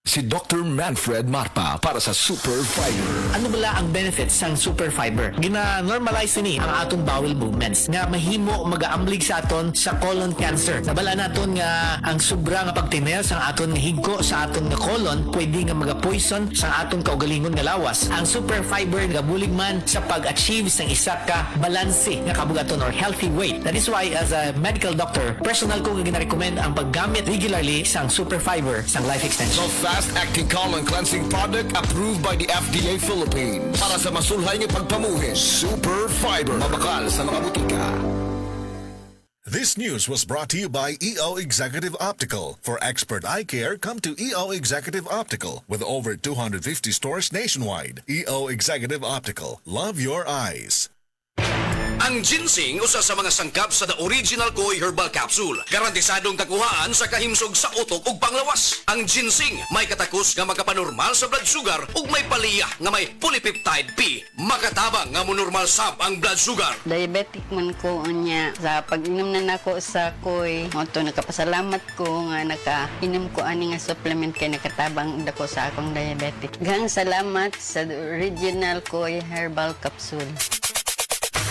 Si Dr. Manfred Marpa para sa Super Fiber. Ano bala ang benefits sang super fiber? Gina-normalize ni ang atong bowel movements nga mahimo magaamblig sa aton sa colon cancer. Nabala naton nga ang sobra nga pagtiner sa aton higko sa aton nga colon pwede nga maga-poison sa aton kaugalingon nga lawas. Ang super fiber gabulig man sa pag-achieve sang isa ka balanse nga kabugaton or healthy weight. That is why as a medical doctor, personal ko nga gina-recommend ang paggamit regularly sang super fiber sang life extension. Fast-acting colon cleansing product approved by the FDA Philippines. Para sa masulhay ng pagpamuhin, Super Fiber. Mabakal sa mga butika. This news was brought to you by EO Executive Optical. For expert eye care, come to EO Executive Optical with over 250 stores nationwide. EO Executive Optical. Love your eyes. Ang ginseng usa sa mga sangkap sa The Original Koi Herbal Capsule. Garantisadong kakuhaan sa kahimsog sa utok ug panglawas. Ang ginseng may katakos nga makapanormal sa blood sugar ug may paliyah nga may polypeptide P. Makatabang nga monormal sab ang blood sugar. Diabetic man ko unya. Sa pag-inom na nako sa koi, moto nakapasalamat ko nga nakainom ko ani nga supplement kay nakatabang dako sa akong diabetic. Gang salamat sa The Original Koi Herbal Capsule.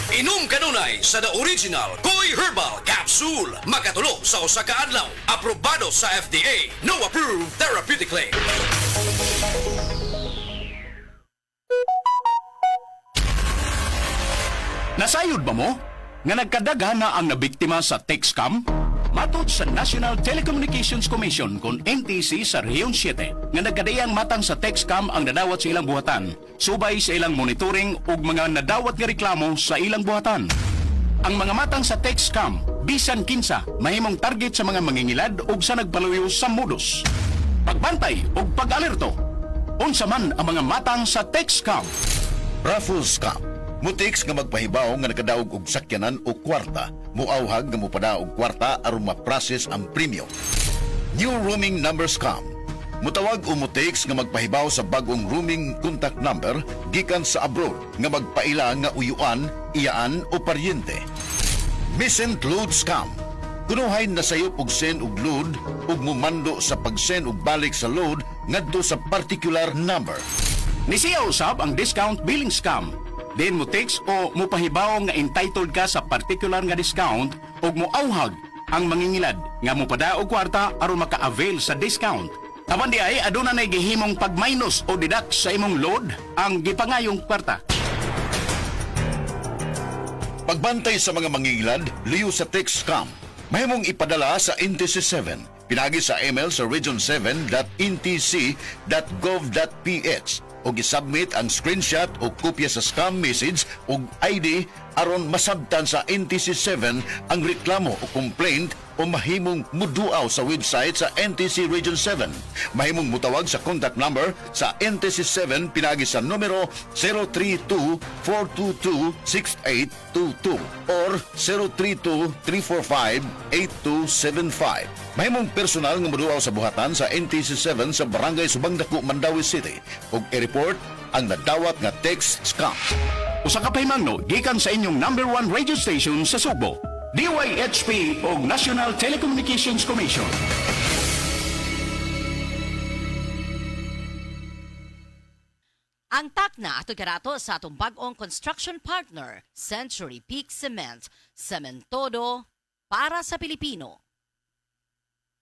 Inom kanunay sa The Original Koi Herbal Capsule. Makatulo sa usa ka adlaw. Aprobado sa FDA. No approved therapeutically. Nasayod ba mo nga nagkadaga na ang nabiktima sa text scam? Matod sa National Telecommunications Commission kung NTC sa Rehiyon 7 nga nagkadayang matang sa text scam ang nadawat sa ilang buhatan, subay sa ilang monitoring ug mga nadawat nga reklamo sa ilang buhatan. Ang mga matang sa text scam, bisan kinsa, mahimong target sa mga mangingilad ug sa nagpaluyo sa modus. Pagbantay ug pag-alerto. Unsa man ang mga matang sa text scam? Raffle scam. Mutiks nga magpahibaw nga nakadaog og sakyanan o kwarta, muawhag nga mupada og kwarta aron ma-process ang premium. New roaming number scam. Mutawag o mutiks nga magpahibaw sa bagong roaming contact number gikan sa abroad nga magpaila nga uyuan, iyaan o paryente. Missent load scam. Kunuhay na sayop og send og load ug mumando sa pag-send og balik sa load ngadto sa particular number. Nisiya usab ang discount billing scam. Then mo text o mo pahibaw nga entitled ka sa particular nga discount o mo auhag ang mangingilad nga mo pada og kwarta aron maka-avail sa discount. Taman di ay aduna nay gihimong pag-minus o deduct sa imong load ang gipangayong kwarta. Pagbantay sa mga mangingilad, liyo sa text scam. Mahimong ipadala sa NTC 7. Pinagi sa email sa region7.ntc.gov.ph o gisubmit ang screenshot o kopya sa scam message o ID aron masabtan sa NTC 7 ang reklamo o complaint o mahimong muduaw sa website sa NTC Region 7. Mahimong mutawag sa contact number sa NTC 7 pinagi sa numero 032-422-6822 or 032-345-8275. Mahimong personal nga muduaw sa buhatan sa NTC 7 sa Barangay Subangdako, Mandawi City ug i-report ang nadawat nga text scam. Usa ka pahimangno gikan sa inyong number 1 radio station sa Subo, DYHP o National Telecommunications Commission. Ang takna ato karato sa atong bag-ong construction partner, Century Peak Cement, Cementodo para sa Pilipino.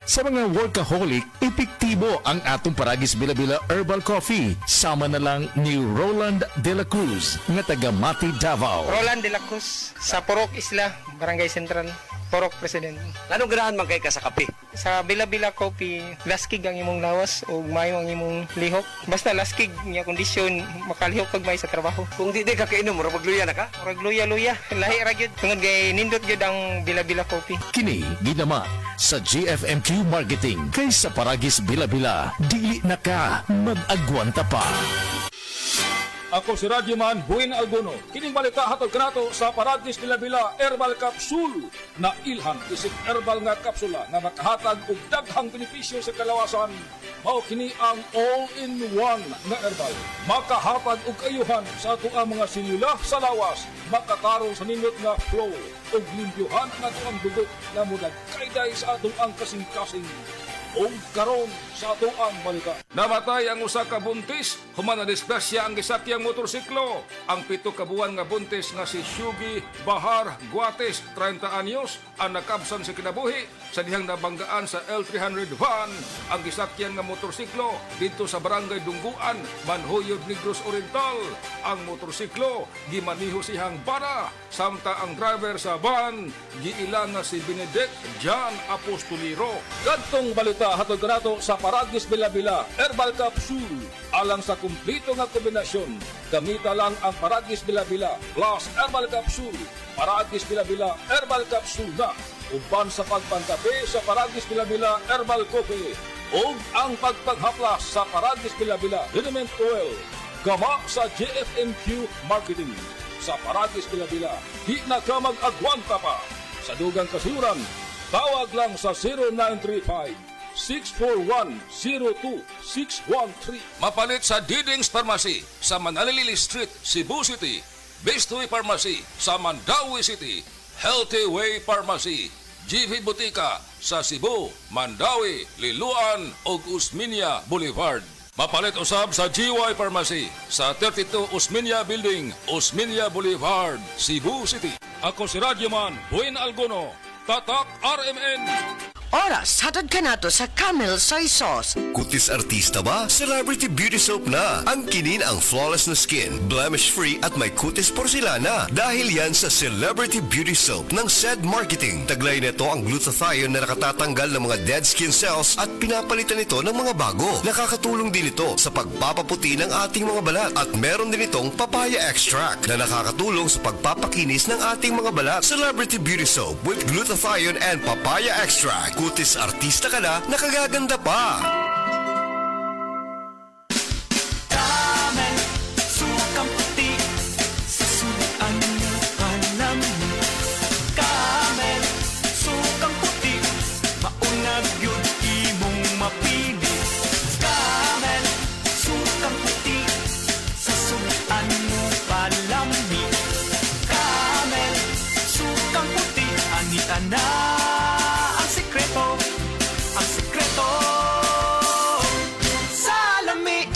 Sa mga workaholic, epektibo ang atong Paragis Bila-Bila Herbal Coffee. Sama na lang ni Roland De La Cruz, nga taga Mati, Davao. Roland De La Cruz, sa Purok Isla, Barangay Central, Purok President. Anong ganahan man kay ka sa kape? Sa Bila-Bila Coffee, laskig ang imong lawas o mayo ang imong lihok. Basta laskig niya kondisyon, makalihok kag may sa trabaho. Kung di ka kainom, murag magluya na ka? Murag luya-luya, lahi ra gyud. Tungod kay nindot gyud ang Bila-Bila Coffee. Kini ginama sa GFMQ Marketing. Kay sa Paragis Bila-Bila, dili na ka mag-agwanta pa. Ako si Radyoman Buin Alguno. Kining balita hatod kanato sa Paragis Bila-Bila Herbal Capsule na ilhan isip herbal nga kapsula nga makahatag og daghang benepisyo sa kalawasan. Mao kini ang all-in-one nga herbal. Makahatag og ayuhan sa ato ang mga selula sa lawas. Makatarong sa nindot nga flow og limpyuhan nga ato ang dugo nga mudag kayday sa atong ang kasing-kasing. O karon sa atoang balita. Namatay ang usa ka buntis, human na disgrasya ang gisakyang motorsiklo. Ang 7 ka buwan nga buntis nga si Shugi Bahar Guates, 30 anyos, ang nakabsan sa kinabuhi sa dihang nabanggaan sa L300 van ang gisakyang nga motorsiklo dito sa barangay Dungguan, Manhoyod, Negros Oriental. Ang motorsiklo gimaniho sihang bana, samta ang driver sa van giilang nga si Benedict John Apostoliro. Kadtong balita hatod kanato sa Paragis Bila-Bila Herbal Capsule. Alang sa kumplito nga kombinasyon, gamita lang ang Paragis Bila-Bila plus Herbal Capsule. Paragis Bila-Bila Herbal Capsule na uban sa pagpantabi sa Paragis Bila-Bila Herbal Coffee o ang pagpaghaplas sa Paragis Bila-Bila Liniment Oil. Gama sa JFMQ Marketing. Sa Paragis Bila-Bila, di na ka mag-agwanta pa. Sa dugang kasiluran, tawag lang sa 0935-641-02613. Mapalit sa Diding's Pharmacy sa Manalili Street, Cebu City. Bestway Pharmacy sa Mandawi City. Healthy Way Pharmacy, GV Butika sa Cebu, Mandawi, Liloan ug Usmeña Boulevard. Mapalit usab sa GY Pharmacy sa 32 Usmeña Building, Usmeña Boulevard, Cebu City. Ako si Radyoman Buin Algono, Tatak RMN. Oras, hatod ka nato sa Camel Soy Sauce. Kutis artista ba? Celebrity Beauty Soap na. Ang kinin ang flawless na skin, blemish-free at may kutis porcelana. Dahil yan sa Celebrity Beauty Soap ng SED Marketing. Taglay nito ang glutathione na nakatatanggal ng mga dead skin cells at pinapalitan ito ng mga bago. Nakakatulong din ito sa pagpapaputi ng ating mga balat. At meron din itong papaya extract na nakakatulong sa pagpapakinis ng ating mga balat. Celebrity Beauty Soap with glutathione and papaya extract. Kutis artista ka na, nakagaganda pa. Camel, sukang puti, sa sulian mo alam mo. Camel, sukang puti, maunag yun imong mapili. Camel, sukang puti, sa sulian mo palami. Camel, sukang puti, anita na. Ang sekreto sa lami.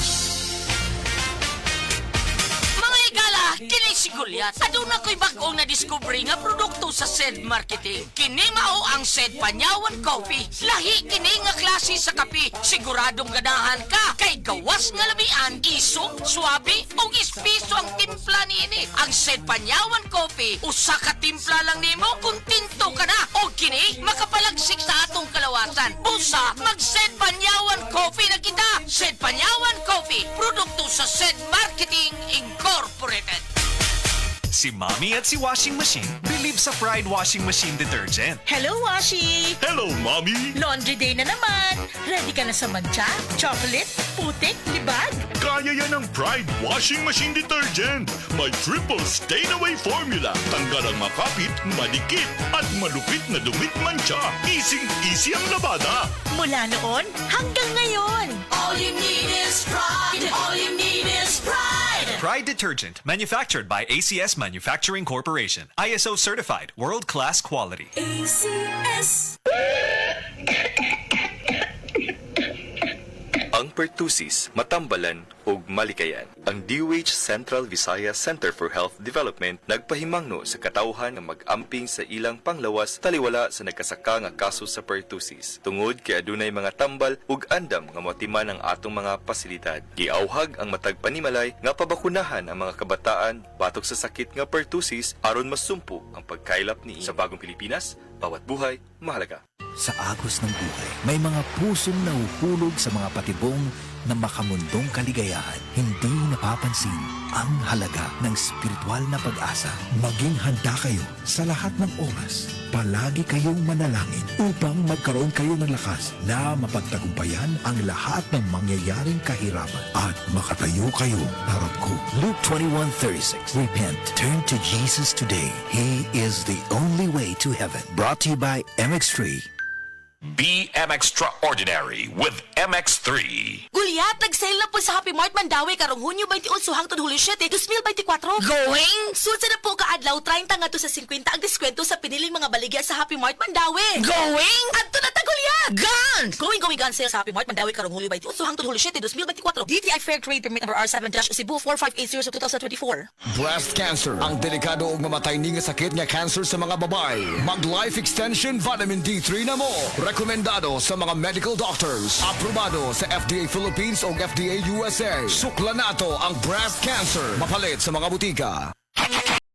Mga igala, kini si Goliath. Aduna ko'y bagong na-discovery nga produkto sa SED Marketing. Kini mao ang SED Panyawan Coffee. Lahi kini nga klase sa kape. Siguradong ganahan ka. Kay gawas nga lamian, isok, swabe, o ispiso ang timpla niini. Ang SED Panyawan Coffee, usa ka timpla lang nimo, kuntinto ka na. O kini, makapalagsik sa atong kalawasan. Busa, mag-SED Panyawan Coffee na kita. SED Panyawan Coffee, produkto sa SED Marketing Incorporated. Si Mommy at si Washing Machine believe sa Pride Washing Machine Detergent. Hello, Washi! Hello, Mommy! Laundry day na naman! Ready ka na sa mancha, chocolate, putik, libag? Kaya yan ang Pride Washing Machine Detergent. May triple stain-away formula. Tanggal ang makapit, malikit, at malupit na dumit mancha. Easy ang labada. Mula noon hanggang ngayon. All you need is pride. All you need is pride. Pride Detergent, manufactured by ACS Manufacturing Corporation. ISO certified, world-class quality. ACS. Ang pertussis, matambalan ug malikayan. Ang DOH Central Visayas Center for Health Development nagpahimangno sa katawhan nga mag-amping sa ilang panglawas taliwala sa nagkasaka nga kaso sa pertussis. Tungod kay adunay mga tambal ug andam nga motiman ang atong mga pasilidad. Giauhag ang matag panimalay nga pabakunahan ang mga kabataan batok sa sakit nga pertussis aron masumpo ang pagkailap ni sa bagong Pilipinas. Bawat buhay mahalaga. Sa agos ng buhay, may mga pusong nahuhulog sa mga patibong na makamundong kaligayahan. Hindi napapansin ang halaga ng spiritual na pag-asa. Maging handa kayo sa lahat ng oras. Palagi kayong manalangin upang magkaroon kayo ng lakas na mapagtagumpayan ang lahat ng mangyayaring kahirapan at makatayo kayo harap ko. Luke 21:36. Repent. Turn to Jesus today. He is the only way to heaven. Brought to you by MX3. Be Extraordinary with MX3. Gulyat, nag-sale na po sa Happy Mart Mandawi karong Hunyo 28 hangtod Hulyo 7, 2024. Going? Sunsa na po kaadlaw 30 ngadto sa 50 ang diskwento sa piniling mga baligya sa Happy Mart Mandawi. Going? Adto na ta Gulyat. Gun! Going gun sale sa Happy Mart Mandawi karong Hulyo 28 hangtod Hulyo 7, 2024. DTI Fair Trade Permit number R7-Cebu 4580 sa 2024. Breast cancer, ang delikado ug mamatay ni nga sakit nga cancer sa mga babae. Mag Life Extension Vitamin D3 na mo. Rekomendado sa mga medical doctors. Aprobado sa FDA Philippines o FDA USA. Sukla nato ang breast cancer. Mapalit sa mga butika.